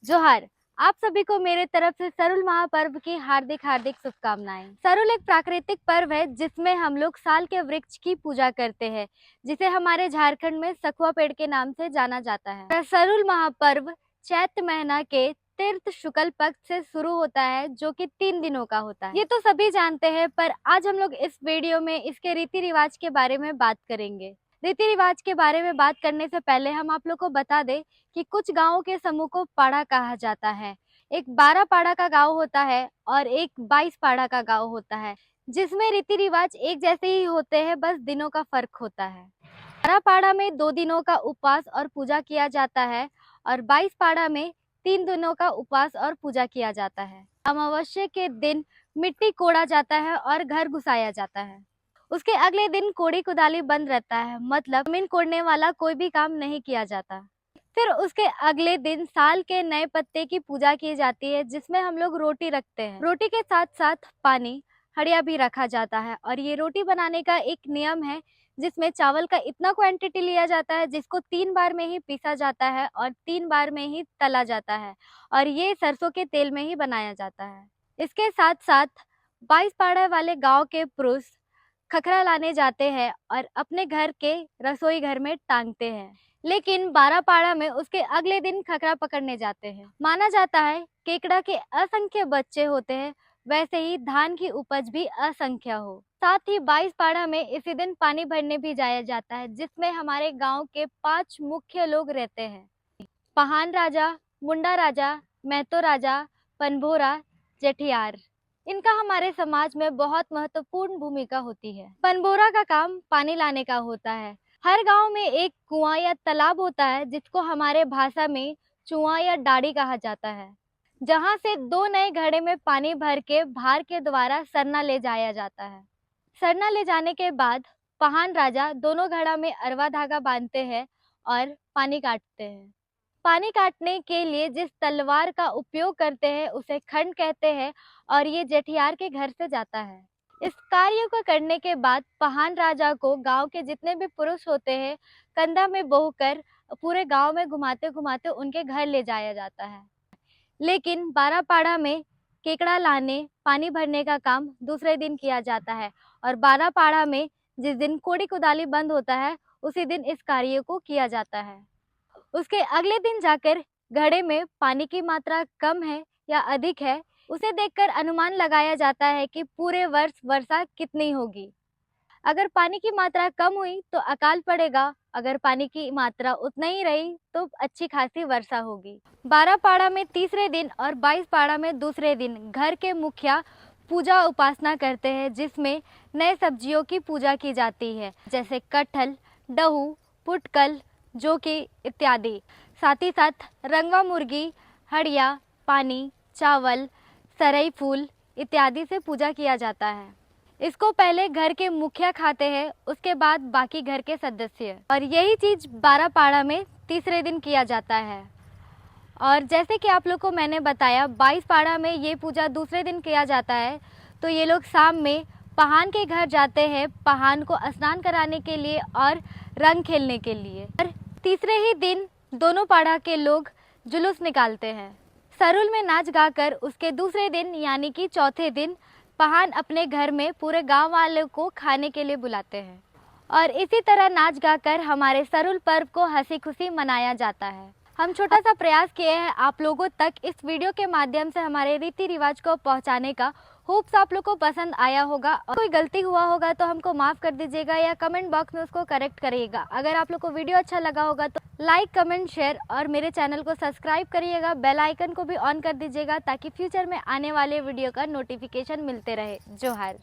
जोहार। आप सभी को मेरे तरफ से सरुल महापर्व की हार्दिक हार्दिक शुभकामनाएं। सरुल एक प्राकृतिक पर्व है जिसमें हम लोग साल के वृक्ष की पूजा करते हैं, जिसे हमारे झारखंड में सखुआ पेड़ के नाम से जाना जाता है। सरुल महापर्व चैत्र महीना के तीर्थ शुक्ल पक्ष से शुरू होता है, जो कि 3 दिनों का होता है। ये तो सभी जानते हैं, पर आज हम लोग इस वीडियो में इसके रीति रिवाज के बारे में बात करेंगे। रीति रिवाज के बारे में बात करने से पहले हम आप लोग को बता दें कि कुछ गांवों के समूह को पाड़ा कहा जाता है। एक 12 पाड़ा का गांव होता है और एक 22 पाड़ा का गांव होता है, जिसमें रीति रिवाज एक जैसे ही होते हैं, बस दिनों का फर्क होता है। 12 पाड़ा में 2 दिनों का उपवास और पूजा किया जाता है और 22 पाड़ा में 3 दिनों का उपवास और पूजा किया जाता है। अमावस्या के दिन मिट्टी कोड़ा जाता है और घर घुसाया जाता है। उसके अगले दिन कोड़ी कुदाली बंद रहता है, मतलब जमीन कोड़ने वाला कोई भी काम नहीं किया जाता। फिर उसके अगले दिन साल के नए पत्ते की पूजा की जाती है, जिसमें हम लोग रोटी रखते हैं। रोटी के साथ साथ पानी हड़िया भी रखा जाता है और ये रोटी बनाने का एक नियम है, जिसमें चावल का इतना क्वांटिटी लिया जाता है जिसको 3 बार में ही पीसा जाता है और 3 बार में ही तला जाता है और ये सरसों के तेल में ही बनाया जाता है। इसके साथ साथ 22 पाड़ा वाले गाँव के पुरुष खखरा लाने जाते हैं और अपने घर के रसोई घर में टांगते हैं, लेकिन 12 पाड़ा में उसके अगले दिन खखरा पकड़ने जाते हैं। माना जाता है केकड़ा के असंख्य बच्चे होते हैं, वैसे ही धान की उपज भी असंख्य हो। साथ ही 22 पाड़ा में इसी दिन पानी भरने भी जाया जाता है, जिसमें हमारे गांव के 5 मुख्य लोग रहते हैं: पहान राजा, मुंडा राजा, महतो राजा, पनभोरा, जेठियार। इनका हमारे समाज में बहुत महत्वपूर्ण भूमिका होती है। पनबोरा का काम पानी लाने का होता है। हर गांव में एक कुआं या तालाब होता है, जिसको हमारे भाषा में चुआ या डाड़ी कहा जाता है, जहां से 2 नए घड़े में पानी भर के भार के द्वारा सरना ले जाया जाता है। सरना ले जाने के बाद पहान राजा दोनों घड़ा में अरवा धागा बांधते हैं और पानी काटते हैं। पानी काटने के लिए जिस तलवार का उपयोग करते हैं उसे खंड कहते हैं और ये जेठियार के घर से जाता है। इस कार्य को करने के बाद पहान राजा को गांव के जितने भी पुरुष होते हैं कंधा में बोहकर पूरे गांव में घुमाते घुमाते उनके घर ले जाया जाता है। लेकिन 12 पाड़ा में केकड़ा लाने पानी भरने का काम दूसरे दिन किया जाता है और 12 पाड़ा में जिस दिन कोड़ी कुदाली बंद होता है उसी दिन इस कार्य को किया जाता है। उसके अगले दिन जाकर घड़े में पानी की मात्रा कम है या अधिक है, उसे देखकर अनुमान लगाया जाता है कि पूरे वर्ष वर्षा कितनी होगी। अगर पानी की मात्रा कम हुई तो अकाल पड़ेगा, अगर पानी की मात्रा उतना ही रही तो अच्छी खासी वर्षा होगी। 12 पाड़ा में तीसरे दिन और 22 पाड़ा में दूसरे दिन घर के मुखिया पूजा उपासना करते हैं, जिसमें नए सब्जियों की पूजा की जाती है, जैसे कटहल, डहू, पुटकल, जोकी इत्यादि। साथ ही साथ रंगवा मुर्गी, हड़िया, पानी, चावल, सरई फूल इत्यादि से पूजा किया जाता है। इसको पहले घर के मुखिया खाते हैं, उसके बाद बाकी घर के सदस्य, और यही चीज़ 12 पाड़ा में तीसरे दिन किया जाता है। और जैसे कि आप लोग को मैंने बताया 22 पाड़ा में ये पूजा दूसरे दिन किया जाता है, तो ये लोग शाम में पहान के घर जाते हैं पहान को स्नान कराने के लिए और रंग खेलने के लिए। और तीसरे ही दिन दोनों पाड़ा के लोग जुलूस निकालते हैं। सरुल में नाच गाकर उसके दूसरे दिन यानी कि चौथे दिन पहान अपने घर में पूरे गांव वालों को खाने के लिए बुलाते हैं और इसी तरह नाच गाकर हमारे सरुल पर्व को हंसी खुशी मनाया जाता है। हम छोटा सा प्रयास किए हैं आप लोगों तक इस वीडियो के माध्यम से हमारे रीति रिवाज को पहुंचाने का। होप्स आप लोग को पसंद आया होगा और कोई गलती हुआ होगा तो हमको माफ़ कर दीजिएगा या कमेंट बॉक्स में उसको करेक्ट करिएगा। अगर आप लोग को वीडियो अच्छा लगा होगा तो लाइक, कमेंट, शेयर और मेरे चैनल को सब्सक्राइब करिएगा। बेल आइकन को भी ऑन कर दीजिएगा ताकि फ्यूचर में आने वाले वीडियो का नोटिफिकेशन मिलते रहे। जोहार।